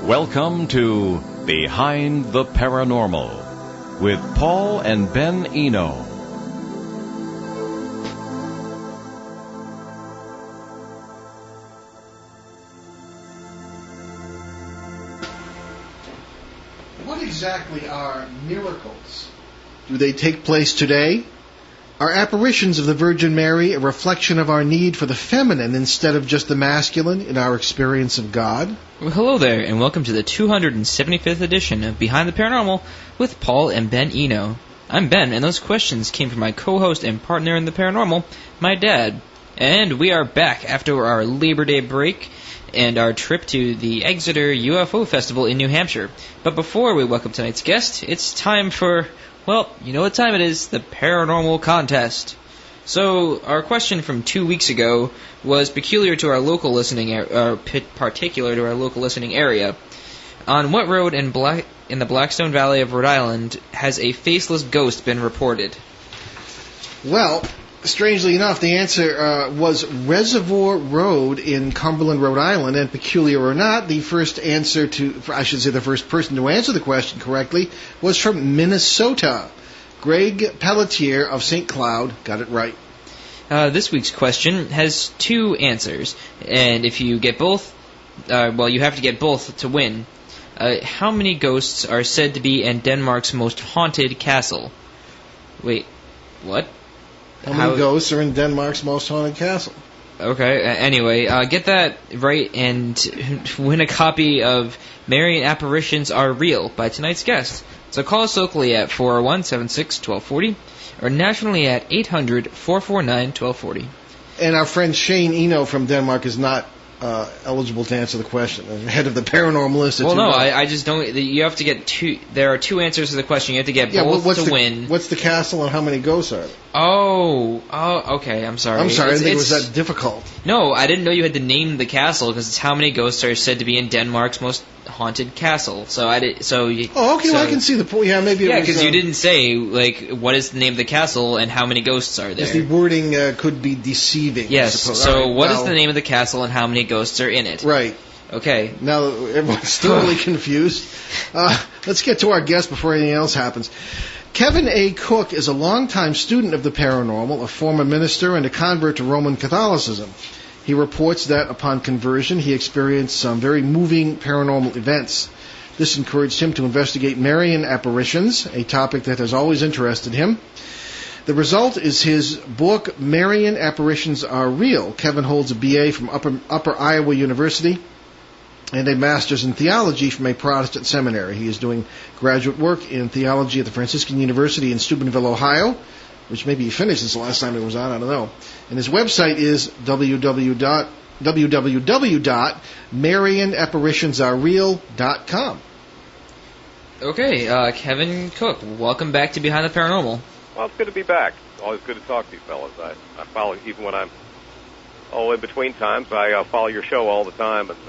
Welcome to Behind the Paranormal with Paul and Ben Eno. What exactly are miracles? Do they take place today? Are apparitions of the Virgin Mary a reflection of our need for the feminine instead of just the masculine in our experience of God? Well, hello there, and welcome to the 275th edition of Behind the Paranormal with Paul and Ben Eno. I'm Ben, and those questions came from my co-host and partner in the paranormal, my dad. And we are back after our Labor Day break and our trip to the Exeter UFO Festival in New Hampshire. But before we welcome tonight's guest, it's time for, well, you know what time it is, the Paranormal Contest. So, our question from 2 weeks ago was peculiar to our local listening, particular to our local listening area. On what road in the Blackstone Valley of Rhode Island has a faceless ghost been reported? Well, strangely enough, the answer was Reservoir Road in Cumberland, Rhode Island, and peculiar or not, the first person to answer the question correctly was from Minnesota. Greg Pelletier of St. Cloud got it right. This week's question has two answers, and if you get both, you have to get both to win. How many ghosts are said to be in Denmark's most haunted castle? Wait, what? How many ghosts are in Denmark's most haunted castle? Okay, anyway, get that right and win a copy of Marian Apparitions Are Real by tonight's guest. So call us locally at 401-76-1240 or nationally at 800-449-1240. And our friend Shane Eno from Denmark is not eligible to answer the question. Head of the Paranormal Institute. Well, no, I just don't. You have to get two. There are two answers to the question. You have to get both to win. What's the castle and how many ghosts are there? Oh, okay. I'm sorry. I didn't think it was that difficult. No, I didn't know you had to name the castle because it's how many ghosts are said to be in Denmark's most haunted castle. So I did. So. Well, I can see the point. Yeah, maybe. Yeah, because you didn't say what is the name of the castle and how many ghosts are there. The wording could be deceiving. Yes. I suppose. So what is the name of the castle and how many ghosts are in it? Right. Okay. Now everyone's thoroughly confused. Let's get to our guest before anything else happens. Kevin A. Cook is a longtime student of the paranormal, a former minister and a convert to Roman Catholicism. He reports that upon conversion, he experienced some very moving paranormal events. This encouraged him to investigate Marian apparitions, a topic that has always interested him. The result is his book, Marian Apparitions Are Real. Kevin holds a BA from Upper Iowa University and a master's in theology from a Protestant seminary. He is doing graduate work in theology at the Franciscan University in Steubenville, Ohio, which maybe he finished since the last time he was on, I don't know. And his website is www.marianapparitionsArereal.com. Okay, Kevin Cook, welcome back to Behind the Paranormal. Well, it's good to be back. Always good to talk to you fellas. I follow, even when I'm in between times, I follow your show all the time and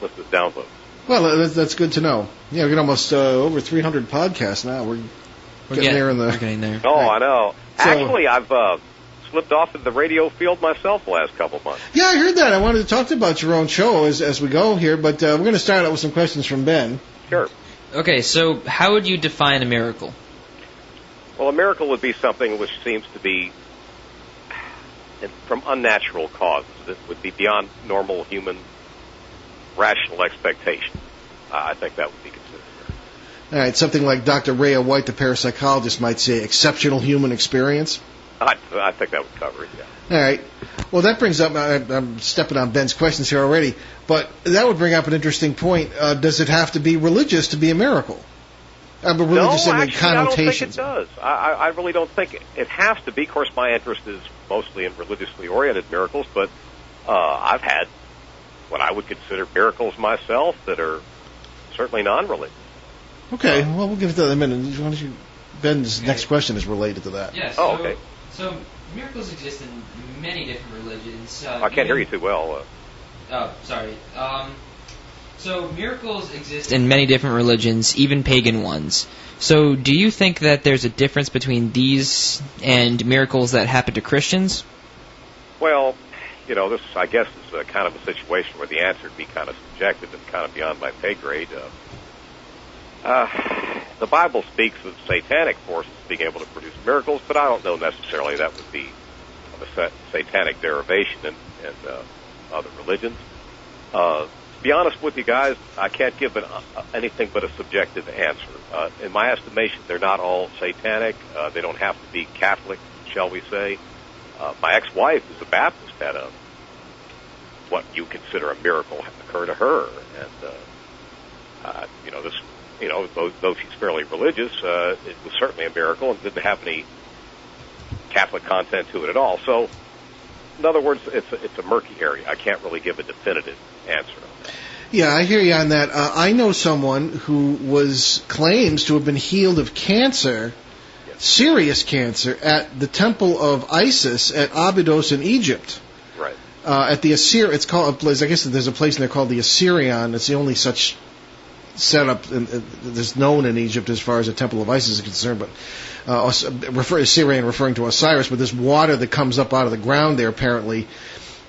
listen to downloads. Well, that's good to know. Yeah, we get almost over 300 podcasts now. We're getting there. We're getting there. Oh, right. I know. So, actually, I've slipped off in the radio field myself the last couple of months. Yeah, I heard that. I wanted to talk about your own show as we go here, but we're going to start out with some questions from Ben. Sure. Okay, so how would you define a miracle? Well, a miracle would be something which seems to be from unnatural causes. It would be beyond normal human rational expectation. I think that would be considered. All right, something like Dr. Rhea White, the parapsychologist, might say exceptional human experience. I think that would cover it, yeah. All right. Well, that brings up, I'm stepping on Ben's questions here already, but that would bring up an interesting point. Does it have to be religious to be a miracle? Religious no, in actually, connotations. I don't think it does. I really don't think it has to be. Of course, my interest is mostly in religiously oriented miracles, but I've had what I would consider miracles myself that are certainly non-religious. Okay, well, we'll give it to them in a minute. Why don't you, Ben's next question is related to that. Yes. Oh, okay. So miracles exist in many different religions. I can't hear you too well. Oh, sorry. So miracles exist in many different religions, even pagan ones. So do you think that there's a difference between these and miracles that happen to Christians? Well, this, I guess, is kind of a situation where the answer would be kind of subjective and kind of beyond my pay grade. The Bible speaks of satanic forces being able to produce miracles, but I don't know necessarily that would be of a satanic derivation in other religions. To be honest with you guys, I can't give anything but a subjective answer. In my estimation, they're not all satanic. They don't have to be Catholic, shall we say. My ex-wife is a Baptist, had what you consider a miracle occur to her, and though she's fairly religious, it was certainly a miracle and didn't have any Catholic content to it at all. So, in other words, it's a murky area. I can't really give a definitive answer on that. Yeah, I hear you on that. I know someone who claims to have been healed of cancer, serious cancer, at the temple of Isis at Abydos in Egypt. Right. At the it's called a place. I guess there's a place in there called the Assyrian. It's the only such setup that's known in Egypt as far as the temple of Isis is concerned. But Assyrian referring to Osiris, but this water that comes up out of the ground there apparently.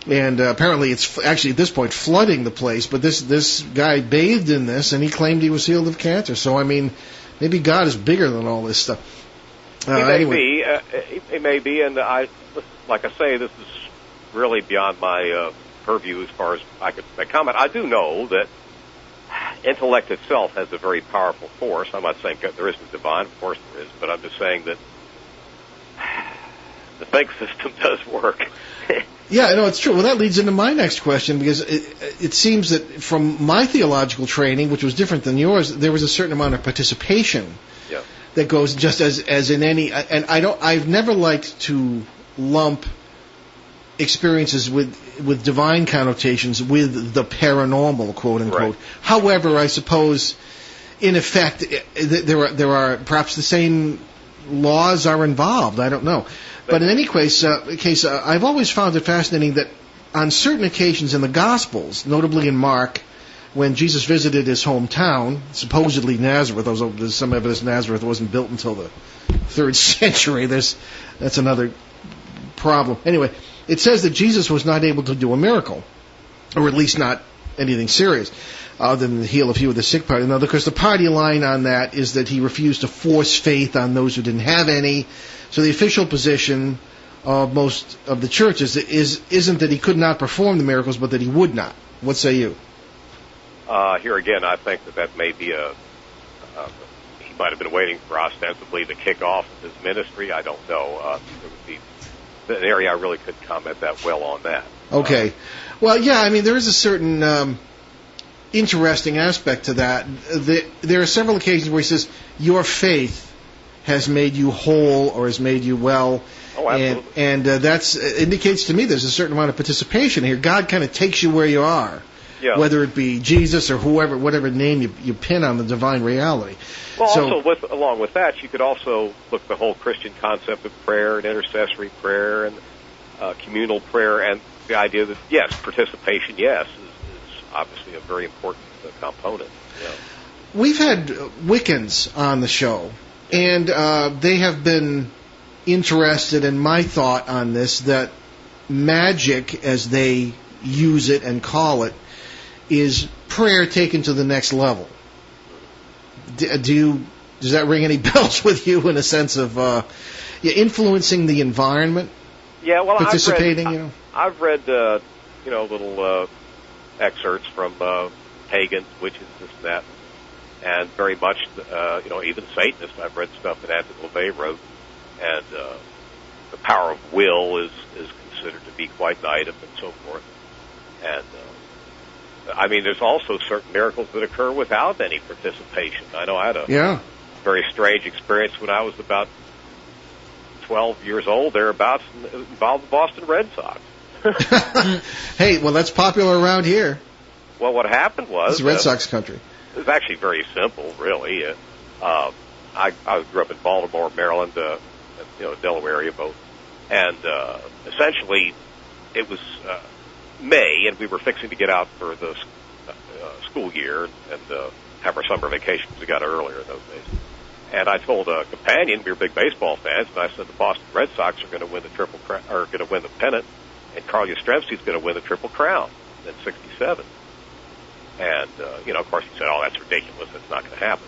And apparently it's actually at this point flooding the place. But this guy bathed in this, and he claimed he was healed of cancer. So, I mean, maybe God is bigger than all this stuff. He may be. It may be. And like I say, this is really beyond my purview as far as I could make comment. I do know that intellect itself has a very powerful force. I'm not saying there isn't divine. Of course there is. But I'm just saying that the think system does work. Yeah, no, it's true. Well, that leads into my next question, because it seems that from my theological training, which was different than yours, there was a certain amount of participation that goes just as in any. And I've never liked to lump experiences with divine connotations with the paranormal, quote unquote. Right. However, I suppose, in effect, there are perhaps the same laws are involved. I don't know. But in any case, I've always found it fascinating that on certain occasions in the Gospels, notably in Mark, when Jesus visited his hometown, supposedly Nazareth, although there's some evidence Nazareth wasn't built until the 3rd century. That's another problem. Anyway, it says that Jesus was not able to do a miracle, or at least not anything serious, other than heal a few of the sick party. Now, because the party line on that is that he refused to force faith on those who didn't have any. So the official position of most of the churches isn't that he could not perform the miracles, but that he would not. What say you? Here again, I think that may be he might have been waiting for ostensibly the kickoff of his ministry. I don't know. It would be an area I really couldn't comment that well on that. Okay. Well, yeah, I mean, there is a certain interesting aspect to that. There are several occasions where he says, your faith has made you whole or has made you well. Oh, absolutely. And that indicates to me there's a certain amount of participation here. God kind of takes you where you are, whether it be Jesus or whatever name you pin on the divine reality. Well, along with that, you could also look at the whole Christian concept of prayer and intercessory prayer and communal prayer, and the idea that, yes, participation, is obviously a very important component. Yeah. We've had Wiccans on the show, and they have been interested in my thought on this, that magic, as they use it and call it, is prayer taken to the next level. Does that ring any bells with you in a sense of influencing the environment? Yeah, well, participating. I've read little excerpts from pagans, witches, this and that, and very much, even Satanists. I've read stuff that Anton LaVey wrote, and the power of will is considered to be quite an item and so forth. And I mean, there's also certain miracles that occur without any participation. I know I had a very strange experience when I was about 12 years old, thereabouts, and it involved the Boston Red Sox. Hey, well, that's popular around here. Well, what happened was... It's Red Sox country. It was actually very simple, really. I grew up in Baltimore, Maryland, Delaware area both. And essentially, it was May, and we were fixing to get out for the school year and have our summer vacations. We got earlier in those days. And I told a companion, we were big baseball fans, and I said the Boston Red Sox are going to win the going to win the pennant. and Carl Yastrzemski's going to win the Triple Crown in '67. And, of course, he said, oh, that's ridiculous. That's not going to happen.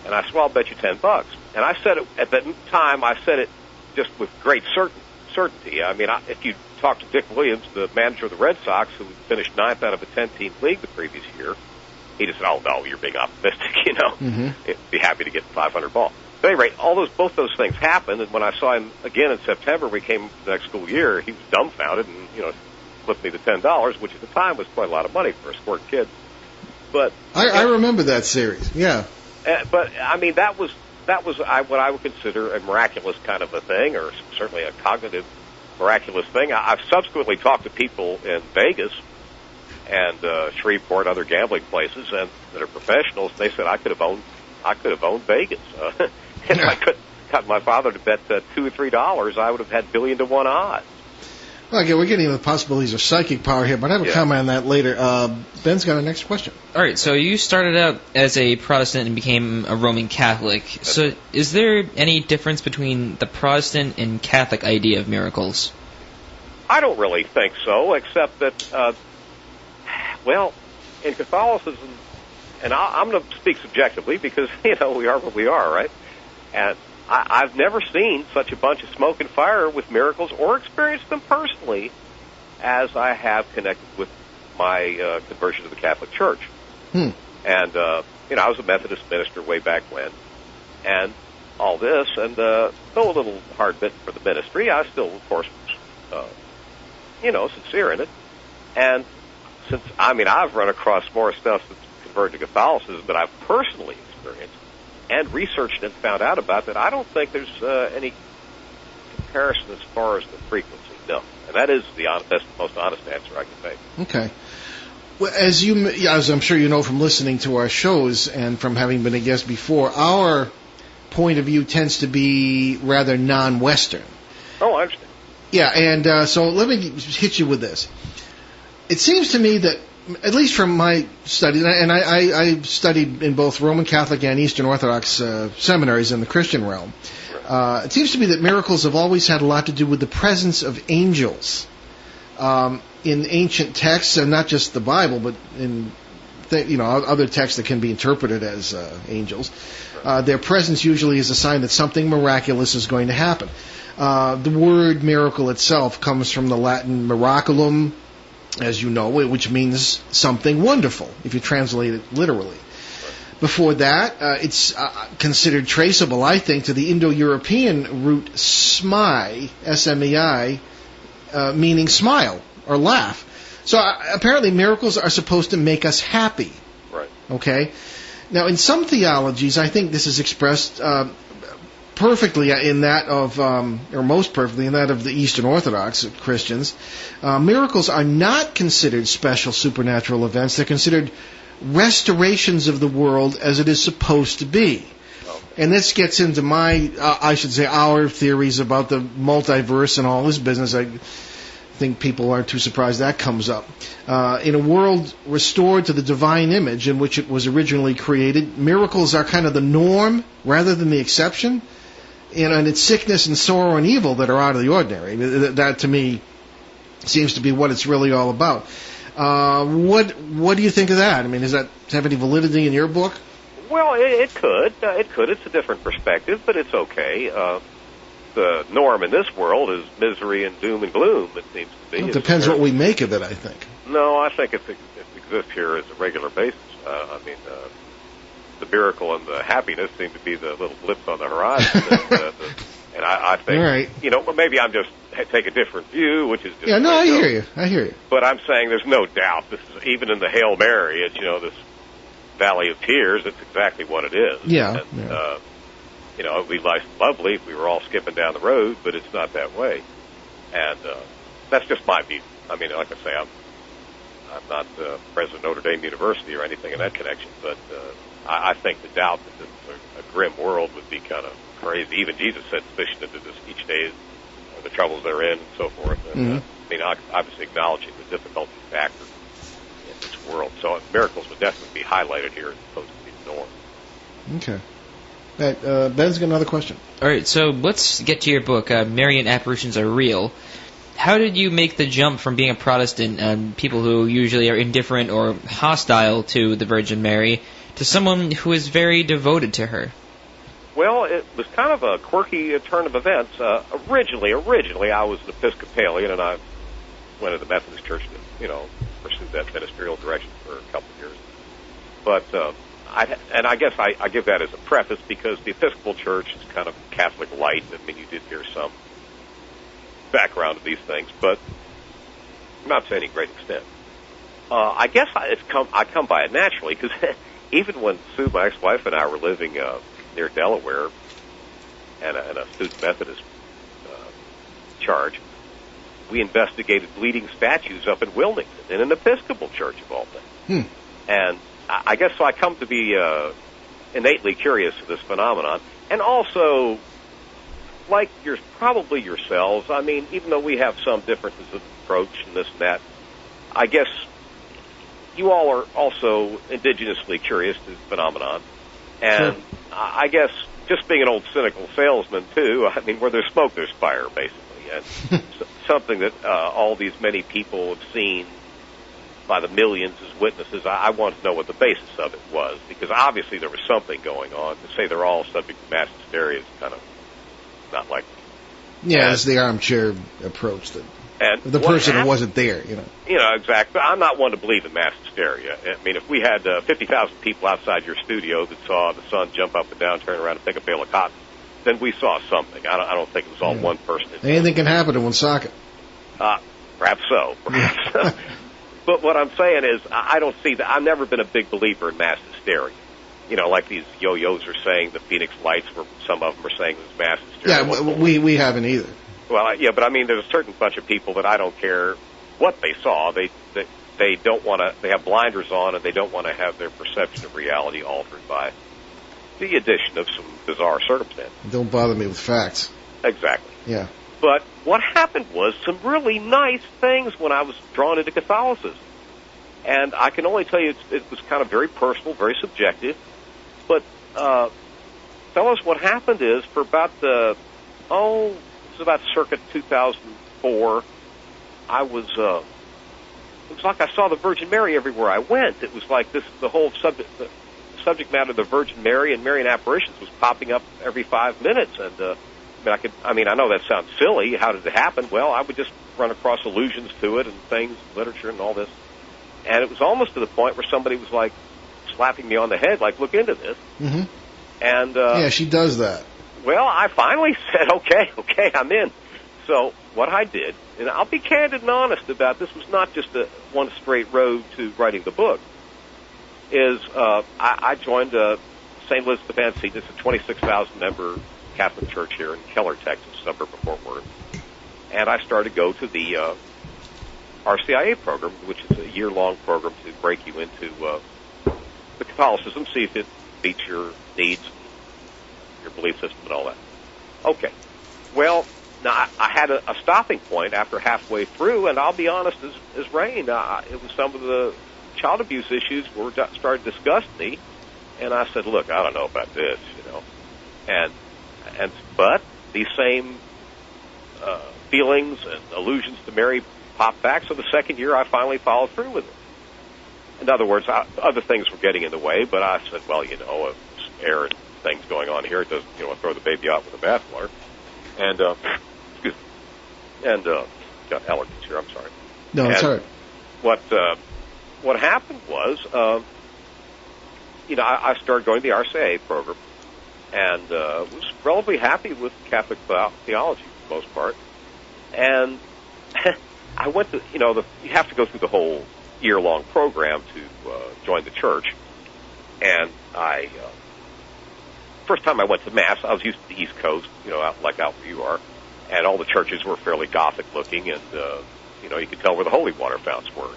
And I said, well, I'll bet you $10. And I said it, at that time, I said it just with great certainty. I mean, if you talk to Dick Williams, the manager of the Red Sox, who finished 9th out of a 10-team league the previous year, he just said, oh, no, you're being optimistic, Mm-hmm. He'd be happy to get the 500 ball. At any rate, both those things happened, and when I saw him again in September, we came to the next school year, he was dumbfounded and, flipped me the $10, which at the time was quite a lot of money for a sport kid. But I remember that series. Yeah. But I mean, that was what I would consider a miraculous kind of a thing, or certainly a cognitive miraculous thing. I've subsequently talked to people in Vegas and Shreveport, other gambling places, and that are professionals. And they said I could have owned Vegas. If I could got my father to bet $2 or $3, I would have had 1,000,000-to-1 odds. Well, again, we're getting into the possibilities of psychic power here, but I have a comment on that later. Ben's got a next question. All right, so you started out as a Protestant and became a Roman Catholic. So is there any difference between the Protestant and Catholic idea of miracles? I don't really think so, except that, in Catholicism, and I'm going to speak subjectively because, we are what we are, right? And I've never seen such a bunch of smoke and fire with miracles or experienced them personally as I have connected with my conversion to the Catholic Church. And, I was a Methodist minister way back when, and all this, and though a little hard-bitten for the ministry, I still, of course, was, sincere in it. And since, I've run across more stuff that's converted to Catholicism that I've personally experienced, and researched and found out about that, I don't think there's any comparison as far as the frequency. No, and that is that's the most honest answer I can make. Okay. Well, as I'm sure you know from listening to our shows and from having been a guest before, our point of view tends to be rather non-Western. Oh, I understand. Yeah, and so let me hit you with this. It seems to me that, at least from my studies, and I studied in both Roman Catholic and Eastern Orthodox seminaries in the Christian realm, it seems to me that miracles have always had a lot to do with the presence of angels in ancient texts, and not just the Bible, but in other texts that can be interpreted as angels. Their presence usually is a sign that something miraculous is going to happen. The word miracle itself comes from the Latin miraculum, as you know, which means something wonderful, if you translate it literally. Before that, it's considered traceable, I think, to the Indo-European root smai, S-M-E-I, meaning smile or laugh. So apparently miracles are supposed to make us happy. Right. Okay? Now, in some theologies, I think this is expressed perfectly in that of, or most perfectly in that of the Eastern Orthodox Christians. Miracles are not considered special supernatural events. They're considered restorations of the world as it is supposed to be. And this gets into our theories about the multiverse and all this business. I think people aren't too surprised that comes up. In a world restored to the divine image in which it was originally created, miracles are kind of the norm rather than the exception. And it's sickness and sorrow and evil that are out of the ordinary. That, to me, seems to be what it's really all about. What do you think of that? Does that have any validity in your book? Well, it could. It could. It's a different perspective, but it's okay. The norm in this world is misery and doom and gloom, it seems to be. Well, it depends what we make of it, I think. No, I think it exists here as a regular basis. The miracle and the happiness seem to be the little blips on the horizon. and I think, right. Maybe I'm just take a different view, which is just... Yeah, no, I hear you. But I'm saying there's no doubt. This is, even in the Hail Mary, it's, this Valley of Tears, it's exactly what it is. Yeah. And, it'd be nice and lovely if we were all skipping down the road, but it's not that way. And that's just my view. Like I say, I'm not president of Notre Dame University or anything in that connection, but I think the doubt that this is a grim world would be kind of crazy. Even Jesus said sufficient into this each day, the troubles they're in, and so forth. And, obviously acknowledging the difficulty factor in this world. So miracles would definitely be highlighted here as opposed to be the norm. Okay. Right, Ben's got another question. All right, so let's get to your book, Marian Apparitions Are Real. how did you make the jump from being a Protestant and people who usually are indifferent or hostile to the Virgin Mary to someone who is very devoted to her? Well, it was kind of a quirky turn of events. Originally, I was an Episcopalian, and I went to the Methodist Church to, pursue that ministerial direction for a couple of years. But I guess I give that as a preface because the Episcopal Church is kind of Catholic light. I mean, you did hear some background of these things, but not to any great extent. I guess I come by it naturally because even when Sue, my ex-wife, and I were living near Delaware and a student Methodist charge, we investigated bleeding statues up in Wilmington in an Episcopal church of all things. And I guess so I come to be innately curious of this phenomenon. And also, like probably yourselves, I mean, even though we have some differences of approach and this and that, I guess you all are also indigenously curious to this phenomenon. And Sure. I guess just being an old cynical salesman, too, I mean, where there's smoke, there's fire, basically. And something that all these many people have seen by the millions as witnesses, I wanted to know what the basis of it was, because obviously there was something going on. To say they're all subject to mass hysteria is kind of not likely. Yeah, it's the armchair approach that And the what person who happened- wasn't there, exactly. I'm not one to believe in mass hysteria. I mean, if we had 50,000 people outside your studio that saw the sun jump up and down, turn around and pick a bale of cotton, then we saw something. I don't think it was all one person. Anything can happen in Woonsocket. Perhaps so. Perhaps. But what I'm saying is, I don't see that. I've never been a big believer in mass hysteria. Like these yo-yos are saying, the Phoenix Lights, where some of them are saying it was mass hysteria. Yeah, we haven't either. Well, yeah, but I mean, there's a certain bunch of people that I don't care what they saw. They don't want to. They have blinders on, and they don't want to have their perception of reality altered by the addition of some bizarre circumstances. Don't bother me with facts. Exactly. Yeah. But what happened was some really nice things when I was drawn into Catholicism. And I can only tell you it was kind of very personal, very subjective. But, fellas, what happened is for about it was about circa 2004, I was, it was like I saw the Virgin Mary everywhere I went. It was like the whole subject matter of the Virgin Mary and Marian apparitions was popping up every 5 minutes. And, I know that sounds silly. How did it happen? Well, I would just run across allusions to it and things, literature and all this. And it was almost to the point where somebody was like slapping me on the head, like, look into this. Mm-hmm. And yeah, she does that. well, I finally said, okay, I'm in. So what I did, and I'll be candid and honest about this, was not just one straight road to writing the book, is I joined St. Elizabeth Anstey. This is a 26,000-member Catholic church here in Keller, Texas, suburb of Fort Worth. And I started to go to the RCIA program, which is a year-long program to break you into the Catholicism, see if it meets your needs, your belief system, and all that. Okay. Well, now I had a stopping point after halfway through, and I'll be honest as rain. It was some of the child abuse issues started disgusting me, and I said, look, I don't know about this, but these same feelings and allusions to Mary popped back. So the second year, I finally followed through with it. In other words, other things were getting in the way, but I said, well, air and things going on here, it doesn't, throw the baby out with the bathwater. And got allergies here. I'm sorry. No, it's all right. What happened was, I started going to the RCIA program, and was relatively happy with Catholic theology for the most part. And I went to, you have to go through the whole year-long program to join the church. And first time I went to Mass, I was used to the East Coast, out where you are, and all the churches were fairly Gothic-looking, and, you could tell where the holy water fountains were.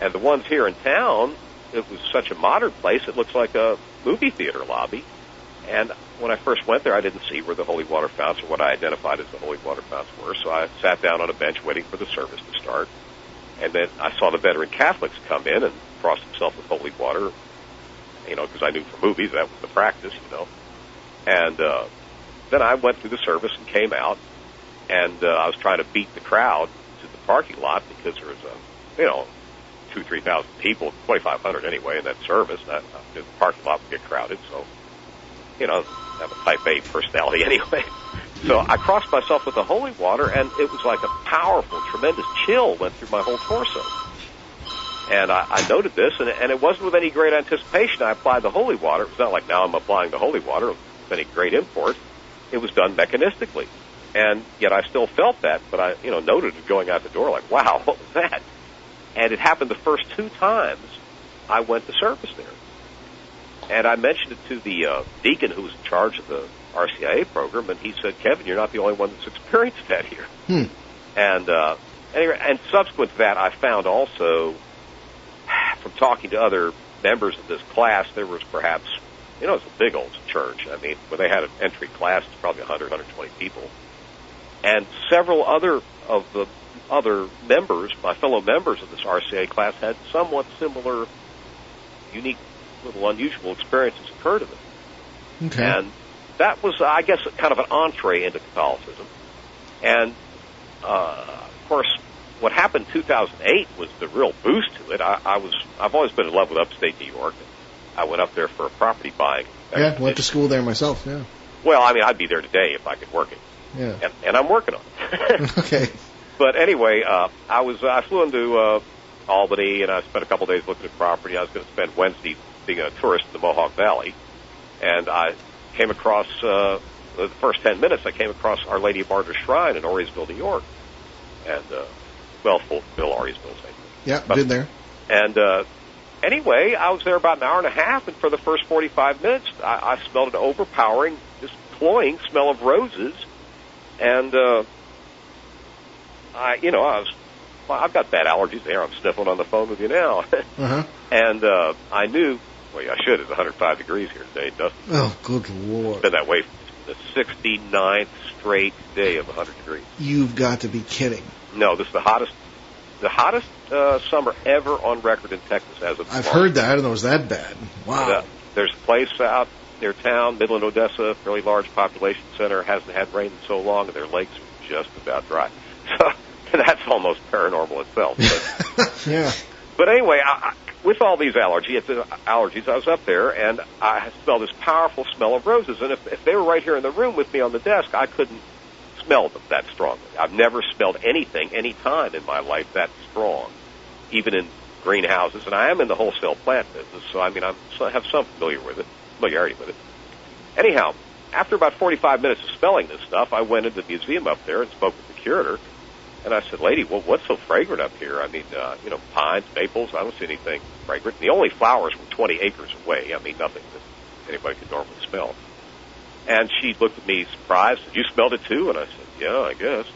And the ones here in town, it was such a modern place, it looks like a movie theater lobby. And when I first went there, I didn't see where the holy water fountains or what I identified as the holy water fountains were, so I sat down on a bench waiting for the service to start. And then I saw the veteran Catholics come in and frost themselves with holy water, because I knew from movies that was the practice, And then I went through the service and came out. and I was trying to beat the crowd to the parking lot because there was 2,000-3,000 people, 2,500 anyway in that service. The parking lot would get crowded, so I have a type A personality anyway. So I crossed myself with the holy water, and it was like a powerful, tremendous chill went through my whole torso. And I noted this, and it wasn't with any great anticipation. I applied the holy water. It was not like now I'm applying the holy water with any great import. It was done mechanistically. And yet I still felt that, but I noted it going out the door like, wow, what was that? And it happened the first 2 times I went to service there. And I mentioned it to the deacon who was in charge of the RCIA program, and he said, Kevin, you're not the only one that's experienced that here. And anyway, and subsequent to that, I found also, from talking to other members of this class, there was perhaps, it's a big old church. I mean, when they had an entry class, it's probably 100, 120 people. And several other of the other members, my fellow members of this RCIA class, had somewhat similar, unique, little unusual experiences occur to them. Okay. And that was, I guess, kind of an entree into Catholicism. And, of course, what happened in 2008 was the real boost to it. I've always been in love with upstate New York. I went up there for a property buying. Yeah, went to school there myself, yeah. Well, I mean, I'd be there today if I could work it. Yeah. And I'm working on it. Okay. But anyway, I flew into Albany, and I spent a couple days looking at property. I was going to spend Wednesday being a tourist in the Mohawk Valley. And I came across, the first 10 minutes, I came across Our Lady of Martyrs Shrine in Auriesville, New York. And, Bill Auriesville, same. Yeah, been there. And anyway, I was there about an hour and a half, and for the first 45 minutes, I smelled an overpowering, just cloying smell of roses. And I've got bad allergies there. I'm sniffling on the phone with you now. Uh-huh. And I knew, well, I should. It's 105 degrees here today, Dustin. Oh, good Lord. It's been that way for the 69th straight day of 100 degrees. You've got to be kidding. No, this is the hottest summer ever on record in Texas as of I've March. heard that. I didn't know it was that bad. Wow. There's a place out near town, Midland, Odessa, fairly large population center, hasn't had rain in so long, and their lakes are just about dry. So that's almost paranormal itself. But, yeah. But anyway, with all these allergies, I was up there, and I smelled this powerful smell of roses. And if they were right here in the room with me on the desk, I couldn't smell them that strongly. I've never smelled anything, any time in my life that strong, even in greenhouses. And I am in the wholesale plant business, so I mean, I have some familiarity with it. Anyhow, after about 45 minutes of smelling this stuff, I went into the museum up there and spoke with the curator. And I said, lady, what's so fragrant up here? I mean, pines, maples, I don't see anything fragrant. The only flowers were 20 acres away. I mean, nothing that anybody could normally smell. And she looked at me surprised. You smelled it too? And I said, yeah, I guess.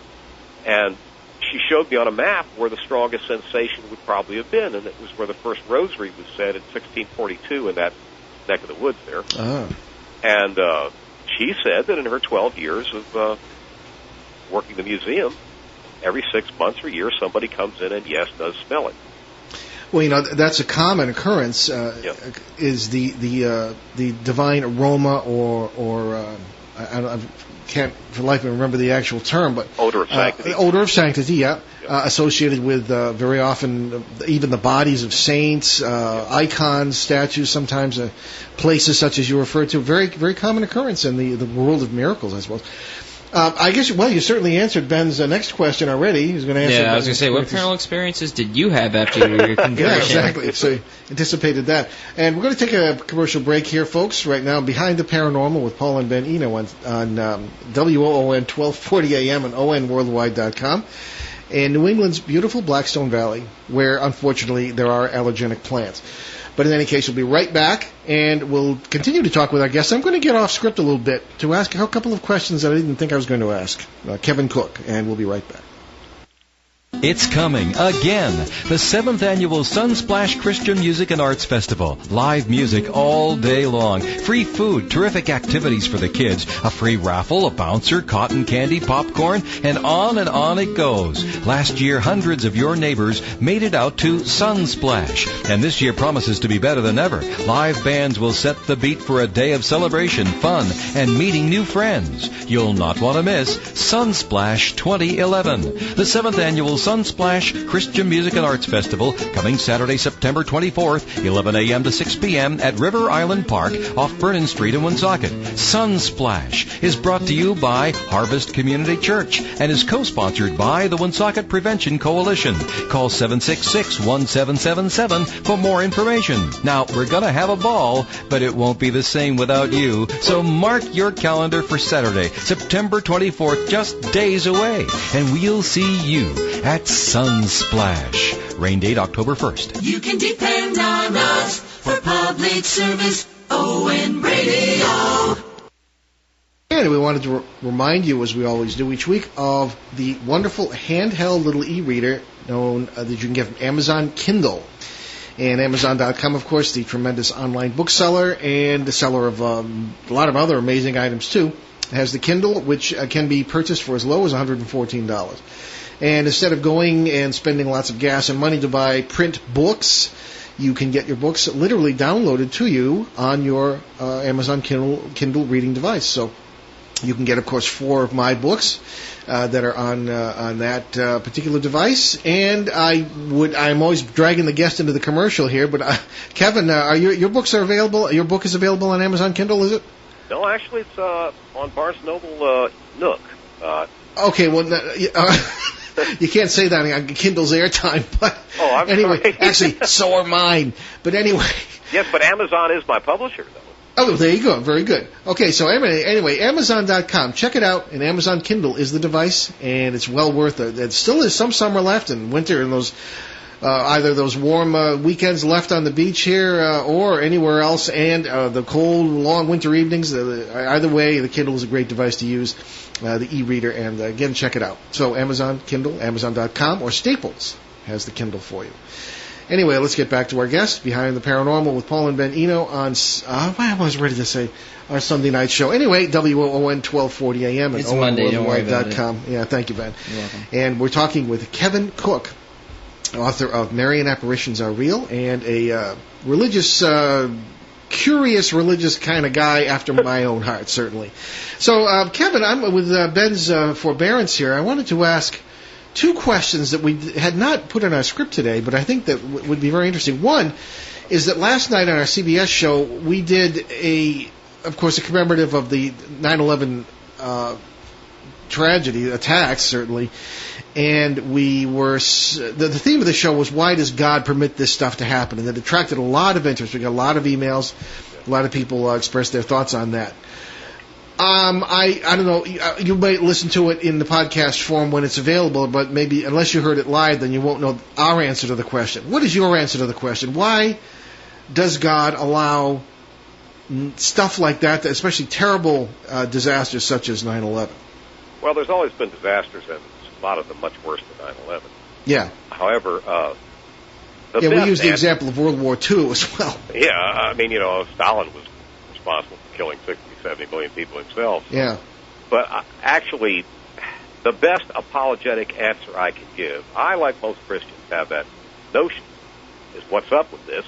And she showed me on a map where the strongest sensation would probably have been, and it was where the first rosary was said in 1642 in that neck of the woods there. Oh. And she said that in her 12 years of working the museum, every 6 months or a year, somebody comes in and, yes, does smell it. Well, that's a common occurrence. Is the divine aroma or I can't for the life of me remember the actual term, but odor of sanctity. Odor of sanctity, yeah. Associated with very often even the bodies of saints, icons, statues, sometimes places such as you referred to. Very, very common occurrence in the world of miracles, I suppose. I guess, well, you certainly answered Ben's next question already. He was going to answer. Yeah, I was going to say, what paranormal experiences did you have after your conversion? Yeah, exactly. So anticipated that. And we're going to take a commercial break here, folks, right now. Behind the Paranormal with Paul and Ben Eno on WOON 1240 AM and ONWorldwide.com. In New England's beautiful Blackstone Valley, where, unfortunately, there are allergenic plants. But in any case, we'll be right back, and we'll continue to talk with our guests. I'm going to get off script a little bit to ask a couple of questions that I didn't think I was going to ask Kevin Cook, and we'll be right back. It's coming again. The 7th Annual Sunsplash Christian Music and Arts Festival. Live music all day long. Free food, terrific activities for the kids, a free raffle, a bouncer, cotton candy, popcorn, and on it goes. Last year, hundreds of your neighbors made it out to Sunsplash. And this year promises to be better than ever. Live bands will set the beat for a day of celebration, fun, and meeting new friends. You'll not want to miss Sunsplash 2011. The 7th Annual Sunsplash Christian Music and Arts Festival, coming Saturday, September 24th, 11 a.m. to 6 p.m. at River Island Park off Vernon Street in Woonsocket. Sunsplash is brought to you by Harvest Community Church and is co-sponsored by the Woonsocket Prevention Coalition. Call 766-1777 for more information. Now, we're going to have a ball, but it won't be the same without you. So mark your calendar for Saturday, September 24th, just days away, and we'll see you at Sunsplash. Rain date October 1st. You can depend on us for public service. ON Radio. And we wanted to remind you, as we always do each week, of the wonderful handheld little e-reader known that you can get from Amazon Kindle. And Amazon.com, of course, the tremendous online bookseller and the seller of a lot of other amazing items, too, has the Kindle, which can be purchased for as low as $114. And instead of going and spending lots of gas and money to buy print books, you can get your books literally downloaded to you on your Amazon Kindle reading device. So you can get, of course, 4 of my books that are on that particular device. And I'm always dragging the guest into the commercial here, but Kevin, your books are available? Your book is available on Amazon Kindle, is it? No, actually, it's on Barnes & Noble Nook. Okay, well, you can't say that on Kindle's airtime, but anyway, sorry. Actually, so are mine. But anyway. Yes, but Amazon is my publisher, though. Oh, there you go. Very good. Okay, so anyway, Amazon.com. Check it out, and Amazon Kindle is the device, and it's well worth it. There still is some summer left in winter, and those either those warm weekends left on the beach here or anywhere else, and the cold, long winter evenings. Either way, the Kindle is a great device to use, the e-reader, and again, check it out. So Amazon Kindle, Amazon.com, or Staples has the Kindle for you. Anyway, let's get back to our guest, Behind the Paranormal with Paul and Ben Eno on, I was ready to say, our Sunday night show. Anyway, WOON 1240 AM and ONWorldwide.com. Yeah, thank you, Ben. You're welcome. And we're talking with Kevin Cook, author of Marian Apparitions Are Real, and a curious religious kind of guy after my own heart, certainly. So, Kevin, I'm with Ben's forbearance here. I wanted to ask 2 questions that we had not put in our script today, but I think that would be very interesting. One is that last night on our CBS show, we did of course, a commemorative of the 9/11 tragedy, attacks, certainly. And we were, the theme of the show was, why does God permit this stuff to happen? And it attracted a lot of interest. We got a lot of emails. A lot of people expressed their thoughts on that. I don't know, you might listen to it in the podcast form when it's available, but maybe unless you heard it live, then you won't know our answer to the question. What is your answer to the question? Why does God allow stuff like that, especially terrible disasters such as 9/11? Well, there's always been disasters, and a lot of them much worse than 9/11. Yeah. However, we used the example of World War II as well. Yeah, I mean, Stalin was responsible for killing 60, 70 million people himself. Yeah. But actually, the best apologetic answer I can give, I, like most Christians, have that notion, is what's up with this.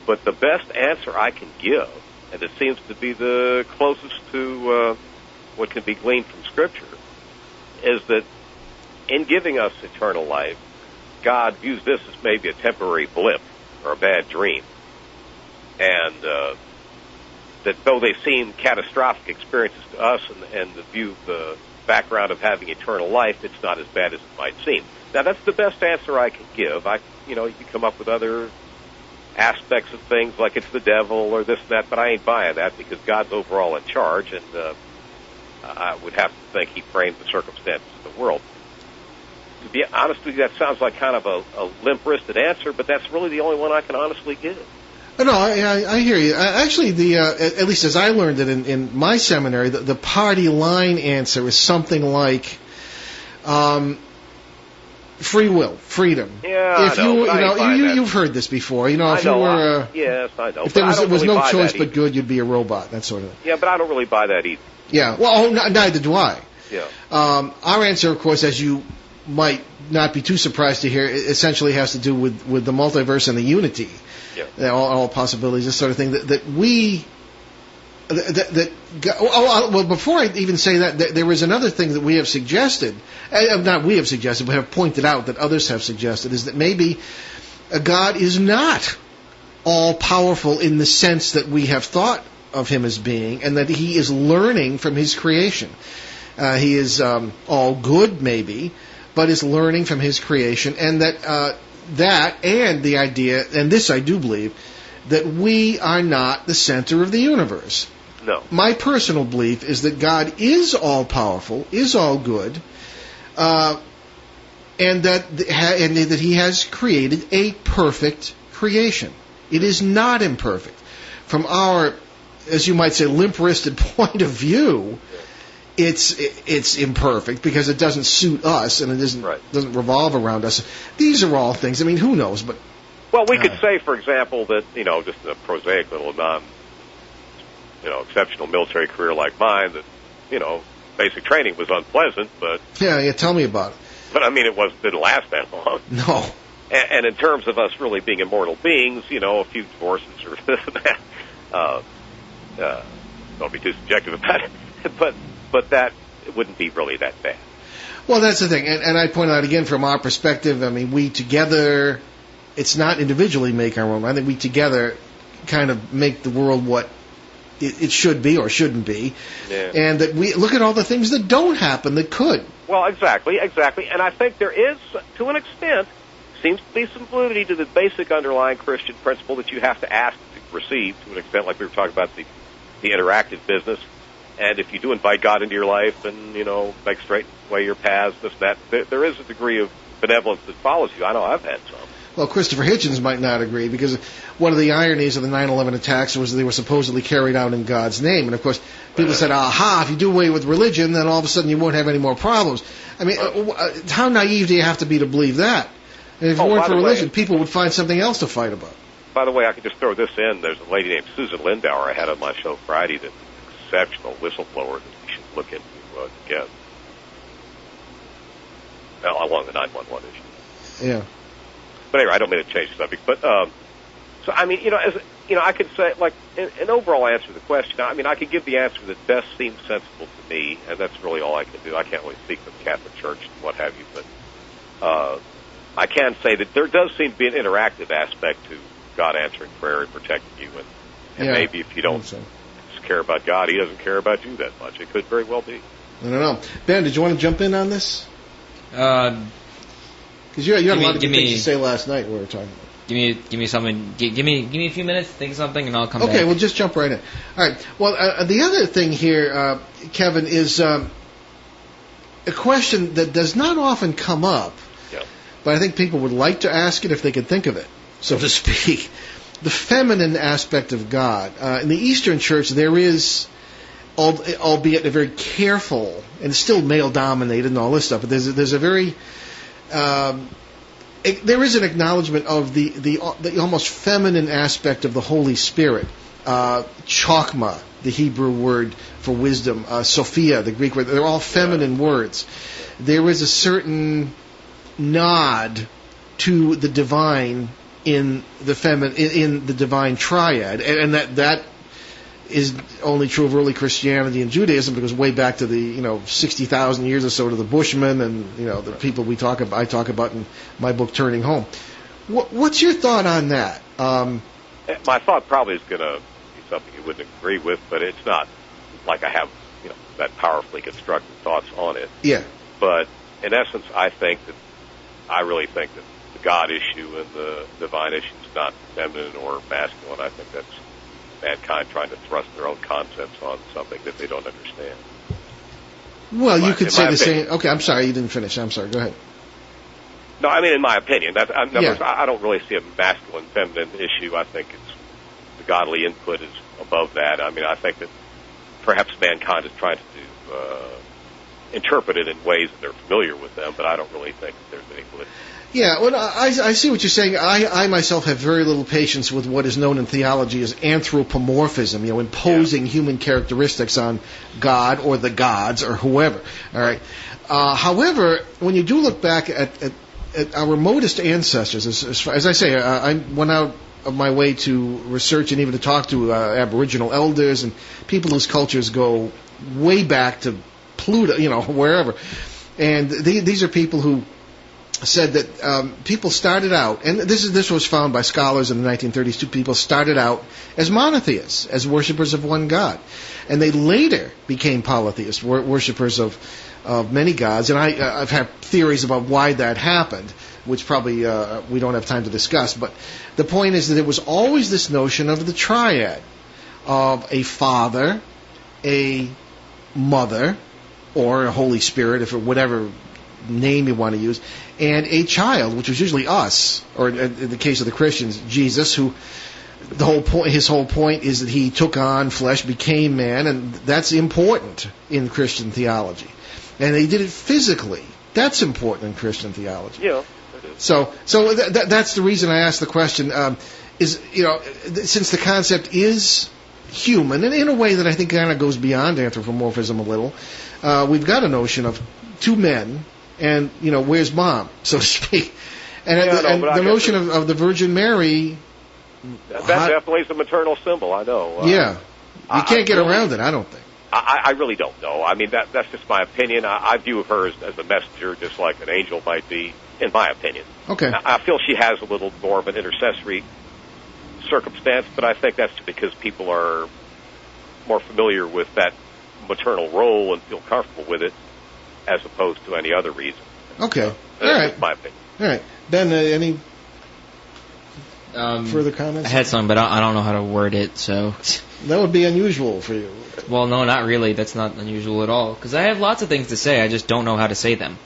But the best answer I can give, and it seems to be the closest to what can be gleaned from Scripture, is that in giving us eternal life, God views this as maybe a temporary blip or a bad dream. And that though they seem catastrophic experiences to us and the view of the background of having eternal life, it's not as bad as it might seem. Now, that's the best answer I can give. You can come up with other aspects of things like it's the devil or this and that, but I ain't buying that because God's overall in charge, and I would have to think He framed the circumstances of the world. To be honest with you, that sounds like kind of a limp-wristed answer, but that's really the only one I can honestly give. No, I hear you. Actually, at least as I learned it in my seminary, the party line answer is something like, free will, freedom. Yeah, if I know, you, but I ain't buying that. you've heard this before. You know, if I know, you were, yes, I know. if there but I don't was really no buy choice that but either. good, you'd be a robot. That sort of thing. Yeah, but I don't really buy that either. Yeah. Well, neither do I. Yeah. Our answer, of course, as you might not be too surprised to hear, essentially has to do with the multiverse and the unity, all possibilities, this sort of thing. Well, before I even say that, there is another thing that we have suggested, not we have suggested, but have pointed out that others have suggested, is that maybe God is not all-powerful in the sense that we have thought of him as being, and that he is learning from his creation. He is all good, maybe, but is learning from his creation, and that and the idea, and this I do believe, that we are not the center of the universe. No. My personal belief is that God is all-powerful, is all good, and that he has created a perfect creation. It is not imperfect. From our, as you might say, limp-wristed point of view, it's imperfect because it doesn't suit us and it doesn't revolve around us. These are all things. I mean, who knows? But well, we could say, for example, that just a prosaic little exceptional military career like mine, that basic training was unpleasant, but yeah, tell me about it. But I mean, didn't last that long. No. And in terms of us really being immortal beings, a few divorces or this and that. Don't be too subjective about it, but that wouldn't be really that bad. Well, that's the thing, and I point out again from our perspective. I mean, we together. It's not individually make our own. I think we together kind of make the world what it should be or shouldn't be, and that we look at all the things that don't happen that could. Well, exactly, and I think there is, to an extent, seems to be some validity to the basic underlying Christian principle that you have to ask to receive, to an extent, like we were talking about the interactive business. And if you do invite God into your life and, make straight away your paths, this, that, there is a degree of benevolence that follows you. I know I've had some. Well, Christopher Hitchens might not agree, because one of the ironies of the 9/11 attacks was they were supposedly carried out in God's name. And, of course, people said, aha, if you do away with religion, then all of a sudden you won't have any more problems. I mean, how naive do you have to be to believe that? And if it weren't for religion, people would find something else to fight about. By the way, I could just throw this in. There's a lady named Susan Lindauer I had on my show Friday that's an exceptional whistleblower that we should look into together. Well, along the 911 issue. Yeah. But anyway, I don't mean to change the subject. But so I mean, I could say like an overall answer to the question. I mean, I could give the answer that best seems sensible to me, and that's really all I can do. I can't really speak for the Catholic Church and what have you, but I can say that there does seem to be an interactive aspect to God answering prayer and protecting you, and maybe if you don't care about God, He doesn't care about you that much. It could very well be. I don't know. Ben, did you want to jump in on this? Because you had a lot of good things to say last night when we were talking. Give me something. Give me a few minutes to think of something, and I'll come back. Okay, we'll just jump right in. All right. Well, the other thing here, Kevin, is a question that does not often come up, but I think people would like to ask it if they could think of it, so to speak. The feminine aspect of God. In the Eastern Church, there is, albeit a very careful, and it's still male-dominated and all this stuff, but there's a very... there is an acknowledgement of the almost feminine aspect of the Holy Spirit. Chokmah, the Hebrew word for wisdom. Sophia, the Greek word. They're all feminine words. There is a certain nod to the divine in the divine triad, and that is only true of early Christianity and Judaism, because way back to the 60,000 years or so to the Bushmen and the people I talk about in my book Turning Home. What's your thought on that? My thought probably is going to be something you wouldn't agree with, but it's not like I have that powerfully constructed thoughts on it. Yeah. But in essence, I really think that the God issue and the divine issue is not feminine or masculine. I think that's mankind trying to thrust their own concepts on something that they don't understand. Well, you could say the same. Okay, I'm sorry, you didn't finish. I'm sorry. Go ahead. No, I mean, in my opinion, I don't really see a masculine-feminine issue. I think the godly input is above that. I mean, I think that perhaps mankind is trying to interpret it in ways that they're familiar with them, but I don't really think that there's any validity. Yeah, well, I see what you're saying. I myself have very little patience with what is known in theology as anthropomorphism, imposing human characteristics on God or the gods or whoever. All right. However, when you do look back at our remotest ancestors, as I say, I went out of my way to research and even to talk to Aboriginal elders and people whose cultures go way back to Pluto, wherever. And these are people who said that people started out, and this was found by scholars in the 1930s, two people started out as monotheists, as worshippers of one God. And they later became polytheists, worshippers of many gods. And I've had theories about why that happened, which probably we don't have time to discuss. But the point is that there was always this notion of the triad, of a father, a mother, or a Holy Spirit, whatever name you want to use, and a child, which was usually us, or in the case of the Christians, Jesus, who his whole point is that he took on flesh, became man, and that's important in Christian theology. And they did it physically. That's important in Christian theology. Yeah. So that's the reason I asked the question. Since the concept is human, and in a way that I think kind of goes beyond anthropomorphism a little, we've got a notion of two men, and where's mom, so to speak, and the notion of the Virgin Mary. That definitely is a maternal symbol. I know. You can't get around it. I don't think. I really don't know. I mean, that's just my opinion. I view her as a messenger, just like an angel might be, in my opinion. Okay. I feel she has a little more of an intercessory circumstance, but I think that's because people are more familiar with that maternal role and feel comfortable with it, as opposed to any other reason. Okay. So, all right. That's my opinion. All right. Ben, any further comments? I had some, but I don't know how to word it, so... That would be unusual for you. Well, no, not really. That's not unusual at all. Because I have lots of things to say, I just don't know how to say them.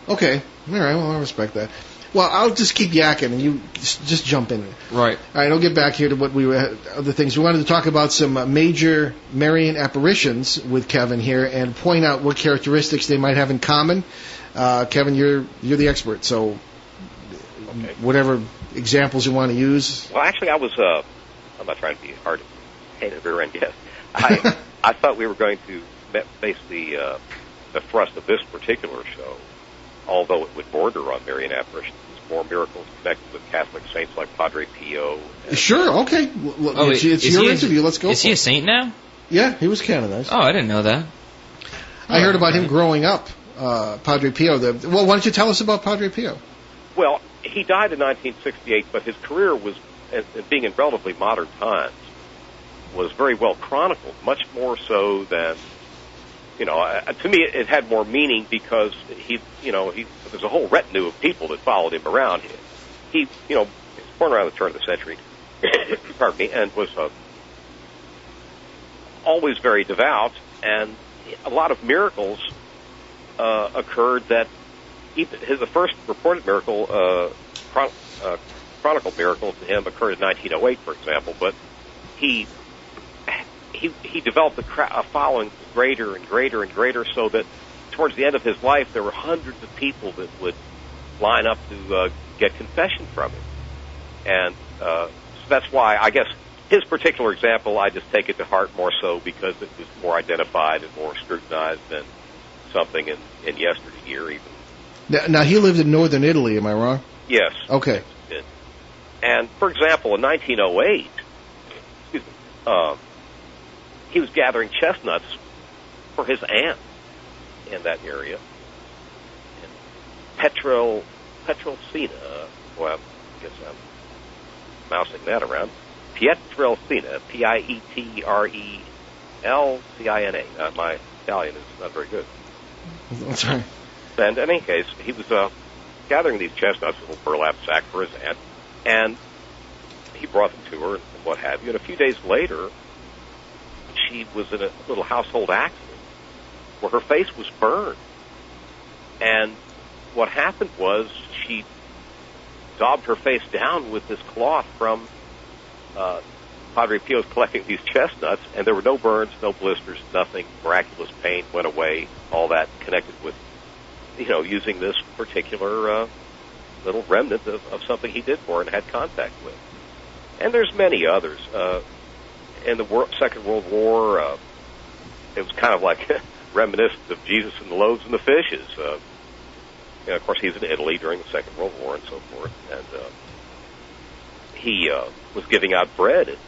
Okay. All right, well, I respect that. Well, I'll just keep yakking, and you just jump in. Right. All right, I'll get back here to what other things. We wanted to talk about some major Marian apparitions with Kevin here and point out what characteristics they might have in common. Kevin, you're the expert, so whatever examples you want to use. Well, actually, I'm not trying to be hard to paint a rear end yet. I thought we were going to basically the thrust of this particular show, although it would border on Marian apparitions, is more miracles connected with Catholic saints like Padre Pio. Sure, okay. It's your interview. Let's go. Is he a saint now? Yeah, he was canonized. Oh, I didn't know that. I heard about him growing up, Padre Pio. Well, why don't you tell us about Padre Pio? Well, he died in 1968, but his career was, being in relatively modern times, was very well chronicled, much more so than, to me it had more meaning because there's a whole retinue of people that followed him around. He was born around the turn of the century, pardon me, and was always very devout, and a lot of miracles occurred that the first reported miracle, chronicled miracle to him occurred in 1908, for example, but he developed a following greater and greater and greater, so that towards the end of his life, there were hundreds of people that would line up to get confession from him. And so that's why, I guess, his particular example, I just take it to heart more so because it was more identified and more scrutinized than something in yesteryear even. Now, he lived in northern Italy, am I wrong? Yes. Okay. And, for example, in 1908, he was gathering chestnuts for his aunt in that area. And Petrolcina, well, I guess I'm mousing that around. Pietrelcina, Pietrelcina. My Italian is not very good. That's right. And in any case, he was gathering these chestnuts in a little burlap sack for his aunt, and he brought them to her and what have you. And a few days later, she was in a little household accident where her face was burned. And what happened was she daubed her face down with this cloth from Padre Pio's collecting these chestnuts, and there were no burns, no blisters, nothing. Miraculous pain went away. All that connected with, using this particular little remnant of something he did for her and had contact with. And there's many others. In the Second World War, it was kind of like reminiscent of Jesus and the loaves and the fishes. Of course, he was in Italy during the Second World War and so forth, and he was giving out bread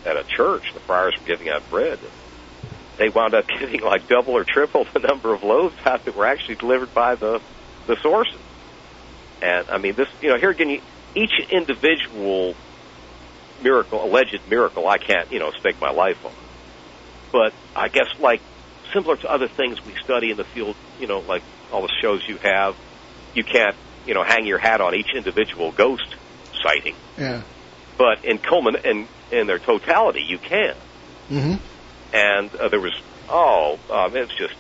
at a church. The friars were giving out bread. They wound up giving like double or triple the number of loaves out that were actually delivered by the sources. And I mean, this, here again, each individual miracle, alleged miracle, I can't, stake my life on. But I guess, like, similar to other things we study in the field, like all the shows you have, you can't, hang your hat on each individual ghost sighting. Yeah. But in their totality, you can. Mm-hmm. And there was, it's just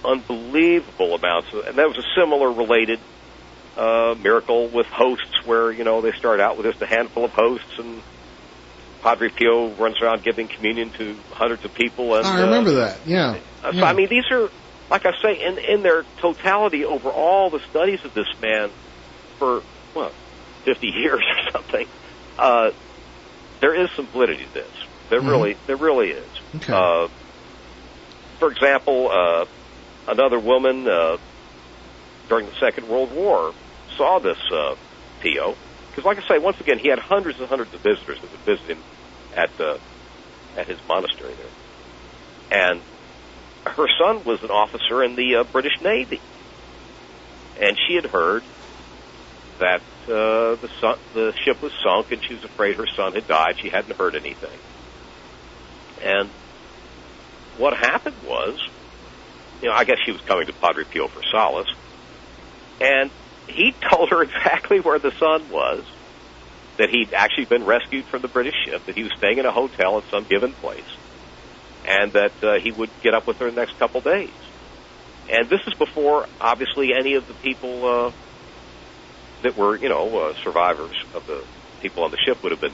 unbelievable amounts of, and that was a similar related miracle with hosts where, they start out with just a handful of hosts, and Padre Pio runs around giving communion to hundreds of people. And I remember that, yeah. So, I mean, these are, like I say, in their totality over all the studies of this man for, 50 years or something, there is some validity to this. There really is. Okay. For example, another woman during the Second World War saw this Pio, because, like I say, once again, he had hundreds and hundreds of visitors that would visit him at his monastery there. And her son was an officer in the British Navy, and she had heard that the ship was sunk, and she was afraid her son had died. She hadn't heard anything. And what happened was, I guess she was coming to Padre Pio for solace, and he told her exactly where the son was, that he'd actually been rescued from the British ship, that he was staying in a hotel at some given place, and that he would get up with her the next couple days. And this is before, obviously, any of the people that were, survivors of the people on the ship would have been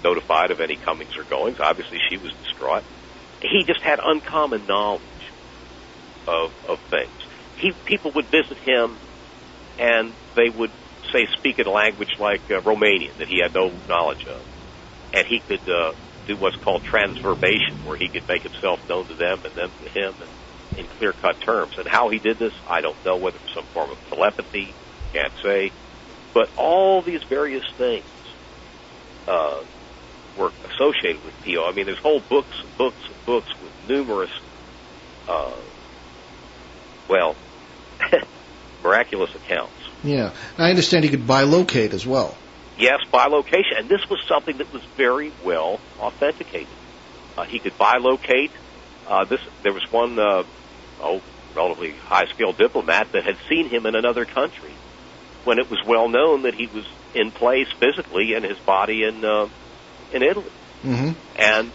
notified of any comings or goings. Obviously, she was distraught. He just had uncommon knowledge of things. People would visit him, and they would, say, speak in a language like Romanian that he had no knowledge of. And he could do what's called transverbation, where he could make himself known to them and them to him in clear-cut terms. And how he did this, I don't know, whether it's some form of telepathy, can't say. But all these various things were associated with Pio. I mean, there's whole books and books and books with numerous, miraculous accounts. Yeah. I understand he could bilocate as well. Yes, bilocation. And this was something that was very well authenticated. He could bilocate. There was one, relatively high-scale diplomat that had seen him in another country when it was well known that he was in place physically in his body in Italy. Mm-hmm. And,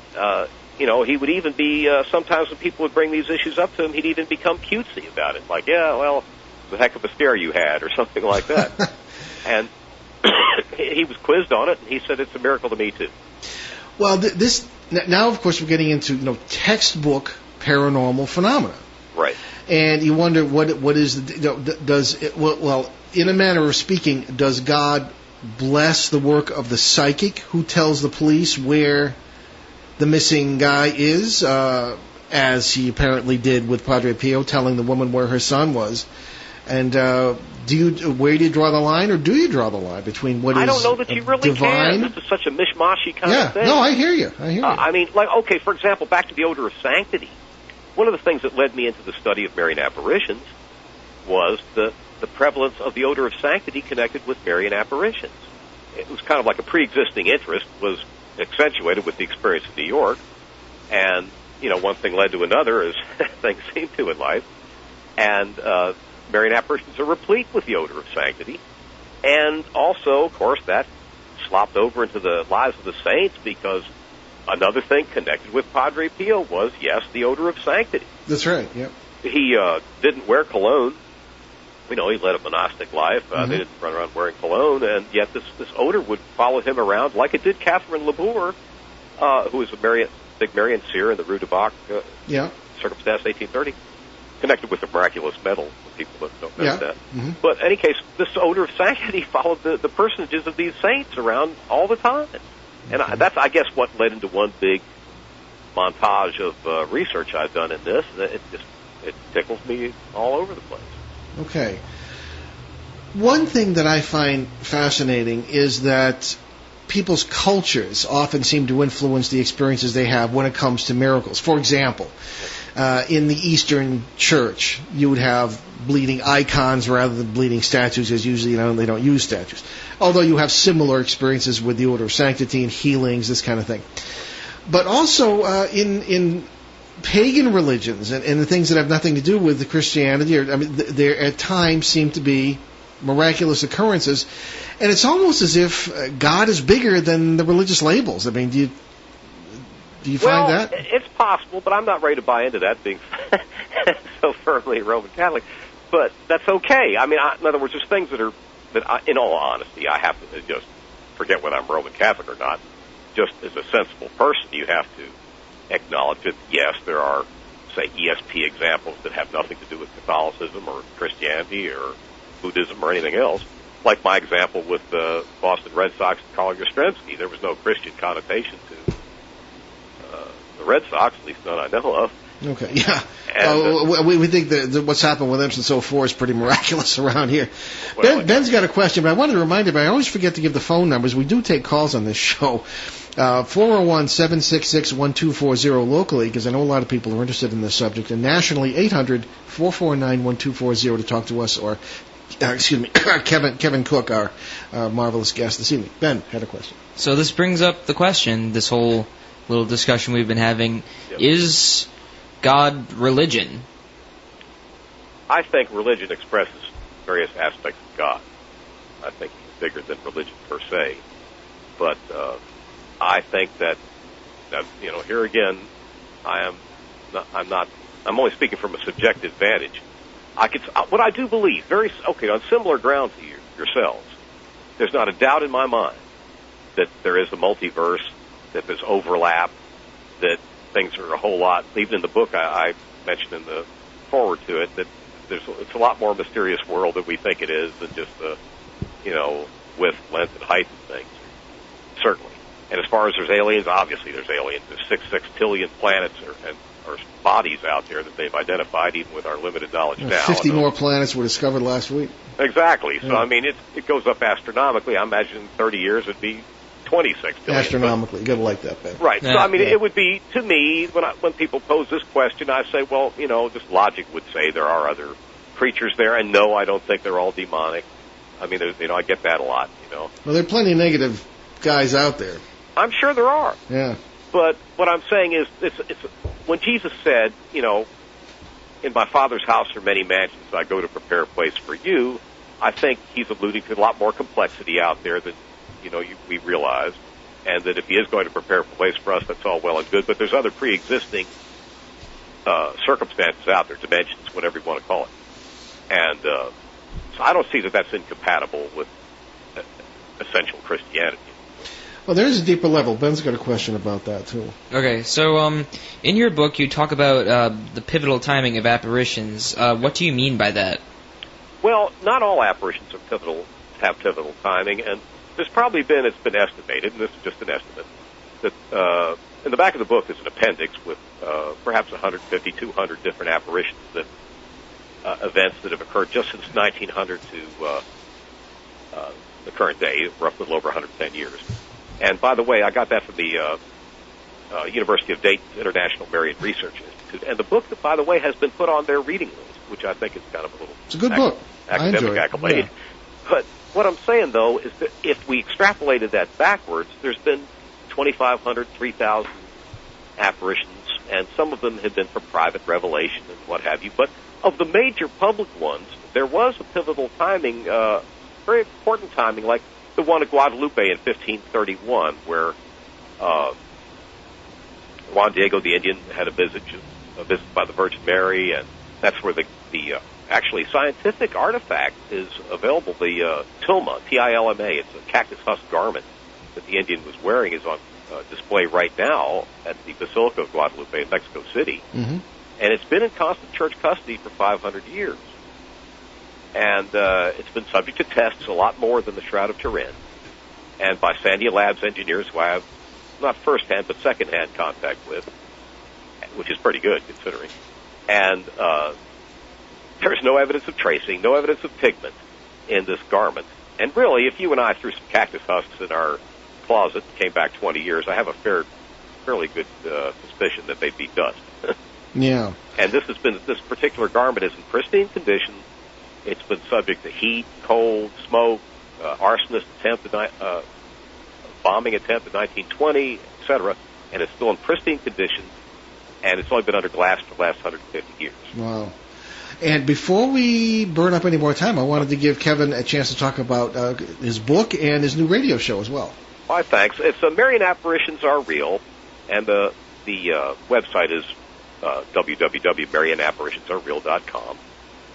he would even be, sometimes when people would bring these issues up to him, he'd even become cutesy about it. Like, yeah, well, the heck of a stare you had, or something like that. And he was quizzed on it, and he said, it's a miracle to me, too. Well, now, of course, we're getting into, textbook paranormal phenomena. Right. And you wonder what is, in a manner of speaking, does God bless the work of the psychic who tells the police where the missing guy is, as he apparently did with Padre Pio, telling the woman where her son was? And where do you draw the line, or do you draw the line between what is divine? I don't know that you really can. This is such a mishmashy kind of thing. No, I hear you. I mean, for example, back to the odor of sanctity. One of the things that led me into the study of Marian apparitions was the prevalence of the odor of sanctity connected with Marian apparitions. It was kind of like a pre-existing interest, was accentuated with the experience in New York, and, one thing led to another, as things seem to in life, and Marian apparitions are replete with the odor of sanctity, and also, of course, that slopped over into the lives of the saints, because another thing connected with Padre Pio was, yes, the odor of sanctity. That's right, yep. He didn't wear cologne. He led a monastic life. They didn't run around wearing cologne, and yet this odor would follow him around like it did Catherine Labour who was a big Marian seer in the Rue du Bac circumstance, 1830, connected with the miraculous medal, for people that don't know that. Mm-hmm. But in any case, this odor of sanctity followed the personages of these saints around all the time. And that's, I guess, what led into one big montage of research I've done in this. It tickles me all over the place. Okay. One thing that I find fascinating is that people's cultures often seem to influence the experiences they have when it comes to miracles. For example, in the Eastern Church, you would have bleeding icons rather than bleeding statues, as usually they don't use statues. Although you have similar experiences with the order of sanctity and healings, this kind of thing. But also in pagan religions and the things that have nothing to do with the Christianity, there at times seem to be miraculous occurrences, and it's almost as if God is bigger than the religious labels. I mean, do you find that? Well, it's possible, but I'm not ready to buy into that, being so firmly Roman Catholic. But that's okay. I mean, in other words, there's things that in all honesty, I have to just forget whether I'm Roman Catholic or not. Just as a sensible person, you have to acknowledge that, yes, there are, say, ESP examples that have nothing to do with Catholicism or Christianity or Buddhism or anything else. Like my example with the Boston Red Sox and Carl Yastrzemski. There was no Christian connotation to the Red Sox, at least none I know of. Okay, yeah. And, we think that what's happened with Emerson so far is pretty miraculous around here. Well, Ben's got a question, but I wanted to remind everybody, I always forget to give the phone numbers. We do take calls on this show. 401-766-1240 locally, because I know a lot of people are interested in this subject, and nationally 800-449-1240 to talk to us, or Kevin Cook, our marvelous guest this evening. Ben had a question. So this brings up the question, this whole little discussion we've been having. Yep. Is God religion? I think religion expresses various aspects of God. I think he's bigger than religion per se. But I think that here again, I'm only speaking from a subjective vantage. What I do believe, on similar ground to yourselves, there's not a doubt in my mind that there is a multiverse, that there's overlap, that things are a whole lot. Even in the book, I mentioned in the forward to it that it's a lot more mysterious world than we think it is than just the, width, length, and height of things. Certainly. And as far as there's aliens, obviously there's aliens. There's 6 sextillion planets or bodies out there that they've identified, even with our limited knowledge now. 50 more planets were discovered last week. Exactly. So, I mean, it goes up astronomically. I imagine in 30 years it'd be 26 billion. Astronomically. You got to like that, Ben. Right. Yeah, so, I mean, it would be, to me, when people pose this question, I say, well, just logic would say there are other creatures there, and no, I don't think they're all demonic. I mean, I get that a lot, Well, there are plenty of negative guys out there. I'm sure there are. Yeah. But what I'm saying is, it's when Jesus said, in my Father's house are many mansions, I go to prepare a place for you, I think he's alluding to a lot more complexity out there than, we realize, and that if he is going to prepare a place for us, that's all well and good, but there's other pre-existing circumstances out there, dimensions, whatever you want to call it. And so I don't see that that's incompatible with essential Christianity. Well, there is a deeper level. Ben's got a question about that, too. Okay, so in your book you talk about the pivotal timing of apparitions. What do you mean by that? Well, not all apparitions have pivotal timing, and it's been estimated, and this is just an estimate, that in the back of the book is an appendix with perhaps 150, 200 different apparitions, that events that have occurred just since 1900 to the current day, roughly a little over 110 years. And by the way, I got that from the University of Dayton's International Marian Research Institute. And the book, by the way, has been put on their reading list, which I think is kind of a little... It's a good book. Academic accolade. Yeah. But what I'm saying, though, is that if we extrapolated that backwards, there's been 2,500, 3,000 apparitions, and some of them have been for private revelation and what have you. But of the major public ones, there was a pivotal timing, very important timing, like the one at Guadalupe in 1531, where Juan Diego the Indian had a visit by the Virgin Mary, and that's where the actually scientific artifact is available. The tilma, T-I-L-M-A, it's a cactus husk garment that the Indian was wearing, is on display right now at the Basilica of Guadalupe in Mexico City. Mm-hmm. And it's been in constant church custody for 500 years. And it's been subject to tests a lot more than the Shroud of Turin, and by Sandia Labs engineers who I have not first-hand but second-hand contact with, which is pretty good considering. And there's no evidence of tracing, no evidence of pigment in this garment. And really, if you and I threw some cactus husks in our closet and came back 20 years, I have a fairly good suspicion that they'd be dust. Yeah. And this particular garment is in pristine condition. It's been subject to heat, cold, smoke, arsonist attempt, bombing attempt in 1920, etc., and it's still in pristine condition, and it's only been under glass for the last 150 years. Wow. And before we burn up any more time, I wanted to give Kevin a chance to talk about his book and his new radio show as well. Why, thanks. It's Marian Apparitions Are Real, and the website is www.marianapparisionsarereal.com.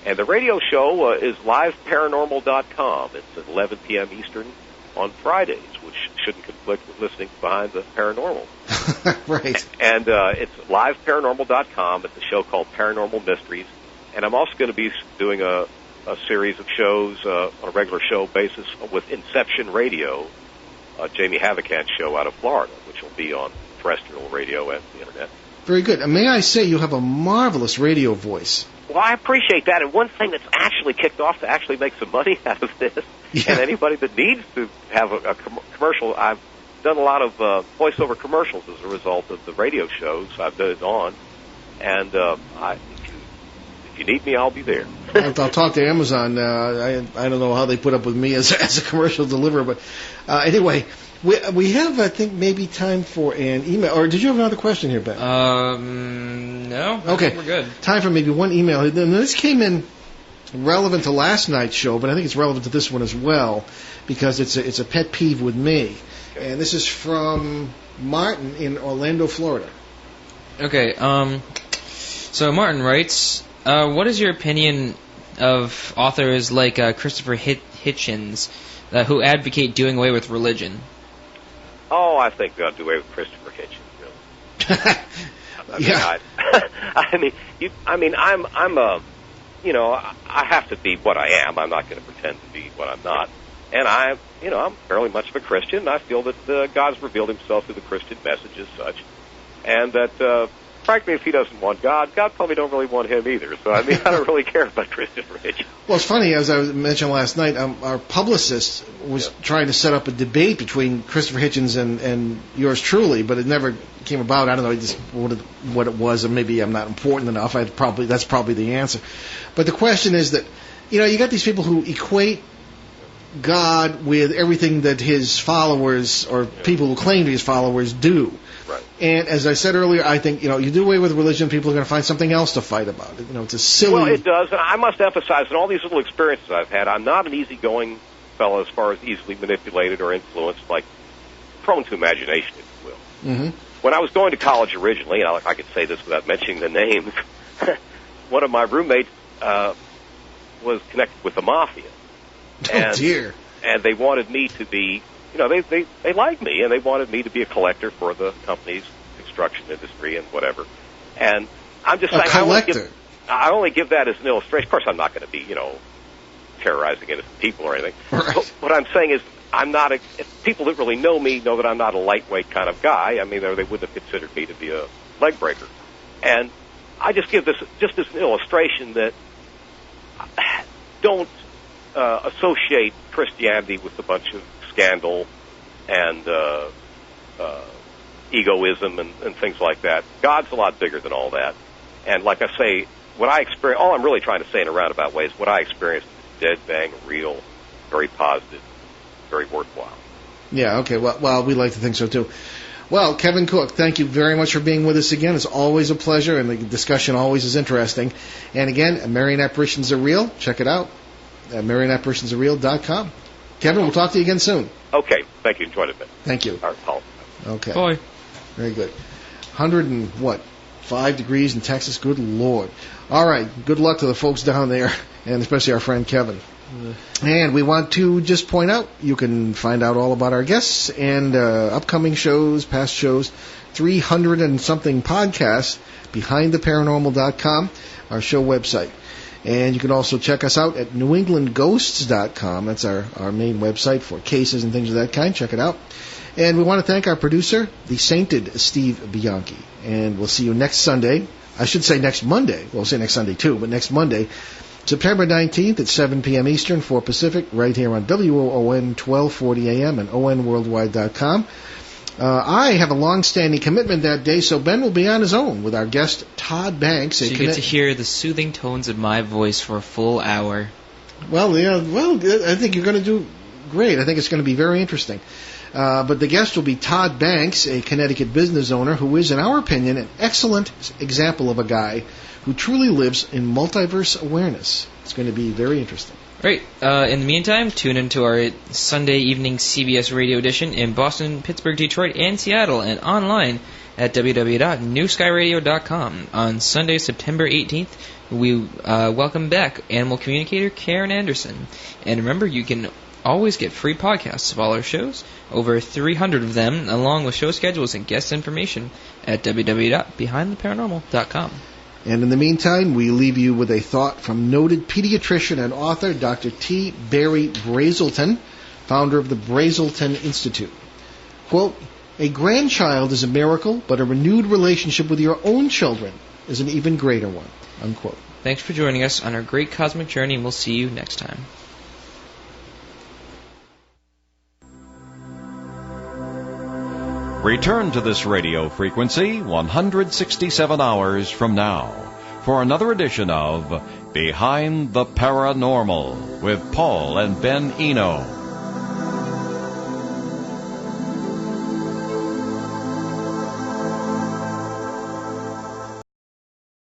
And the radio show is liveparanormal.com. It's at 11 p.m. Eastern on Fridays, which shouldn't conflict with listening Behind the Paranormal. Right. And it's liveparanormal.com. It's a show called Paranormal Mysteries. And I'm also going to be doing a series of shows on a regular show basis with Inception Radio, Jamie Havocant's show out of Florida, which will be on terrestrial radio and the Internet. Very good. And may I say, you have a marvelous radio voice. Well, I appreciate that. And one thing that's actually kicked off to actually make some money out of this, and anybody that needs to have a commercial, I've done a lot of voiceover commercials as a result of the radio shows I've been on. And if you need me, I'll be there. I'll talk to Amazon. I don't know how they put up with me as a commercial deliverer, but anyway, we have, I think, maybe time for an email. Or did you have another question here, Ben? No. Okay, We're good. Time for maybe one email. And this came in relevant to last night's show, but I think it's relevant to this one as well because it's a pet peeve with me. And this is from Martin in Orlando, Florida. Okay. So Martin writes, what is your opinion of authors like Christopher Hitchens who advocate doing away with religion? Oh, I think we ought to do away with Christopher Hitchens, really. I have to be what I am. I'm not going to pretend to be what I'm not. And I'm fairly much of a Christian. I feel that God's revealed himself through the Christian message as such. And that, frankly, if he doesn't want God probably don't really want him either. So, I don't really care about Christopher Hitchens. Well, it's funny, as I mentioned last night, our publicist was trying to set up a debate between Christopher Hitchens and yours truly, but it never came about. I don't know just what it was, or maybe I'm not important enough. That's probably the answer. But the question is that, you got these people who equate God with everything that his followers or people who claim to be his followers do. Right. And as I said earlier, I think, you do away with religion, people are going to find something else to fight about. It's a silly... Well, it does, and I must emphasize, in all these little experiences I've had, I'm not an easygoing fellow as far as easily manipulated or influenced, like prone to imagination, if you will. Mm-hmm. When I was going to college originally, and I could say this without mentioning the names, one of my roommates was connected with the mafia. Oh, dear. And they wanted me to be... they liked me, and they wanted me to be a collector for the company's construction industry and whatever. And I'm just saying, I only give that as an illustration. Of course, I'm not going to be, terrorizing innocent people or anything. Right. But what I'm saying is, if people that really know me know that I'm not a lightweight kind of guy. Or they wouldn't have considered me to be a leg breaker. And I just give this just as an illustration that don't associate Christianity with a bunch of scandal and egoism and things like that. God's a lot bigger than all that. And like I say, what I experience, all I'm really trying to say in a roundabout way is what I experienced is dead bang real, very positive, very worthwhile. Yeah, okay. Well, we like to think so too. Well, Kevin Cook, thank you very much for being with us again. It's always a pleasure, and the discussion always is interesting. And again, Marian Apparitions Are Real. Check it out at MarianApparisionsarereal.com. Kevin, we'll talk to you again soon. Okay. Thank you. Enjoyed it, Ben. Thank you. All right, Paul. Okay. Bye. Very good. 5 degrees in Texas. Good Lord. All right. Good luck to the folks down there, and especially our friend Kevin. And we want to just point out, you can find out all about our guests and upcoming shows, past shows, 300 and something podcasts, BehindTheParanormal.com, our show website. And you can also check us out at NewEnglandGhosts.com. That's our main website for cases and things of that kind. Check it out. And we want to thank our producer, the sainted Steve Bianchi. And we'll see you next Sunday. I should say next Monday. We'll say next Sunday too, but next Monday, September 19th at 7 p.m. Eastern, 4 Pacific, right here on WOON 1240 AM and ONWorldwide.com. I have a long-standing commitment that day, so Ben will be on his own with our guest, Todd Banks. So you get to hear the soothing tones of my voice for a full hour. Well, yeah, I think you're going to do great. I think it's going to be very interesting. But the guest will be Todd Banks, a Connecticut business owner who is, in our opinion, an excellent example of a guy who truly lives in multiverse awareness. It's going to be very interesting. Right. In the meantime, tune into our Sunday evening CBS radio edition in Boston, Pittsburgh, Detroit, and Seattle, and online at www.newskyradio.com. On Sunday, September 18th, we welcome back animal communicator Karen Anderson. And remember, you can always get free podcasts of all our shows, over 300 of them, along with show schedules and guest information at www.behindtheparanormal.com. And in the meantime, we leave you with a thought from noted pediatrician and author Dr. T. Barry Brazelton, founder of the Brazelton Institute. Quote, "A grandchild is a miracle, but a renewed relationship with your own children is an even greater one." Unquote. Thanks for joining us on our great cosmic journey, and we'll see you next time. Return to this radio frequency 167 hours from now for another edition of Behind the Paranormal with Paul and Ben Eno.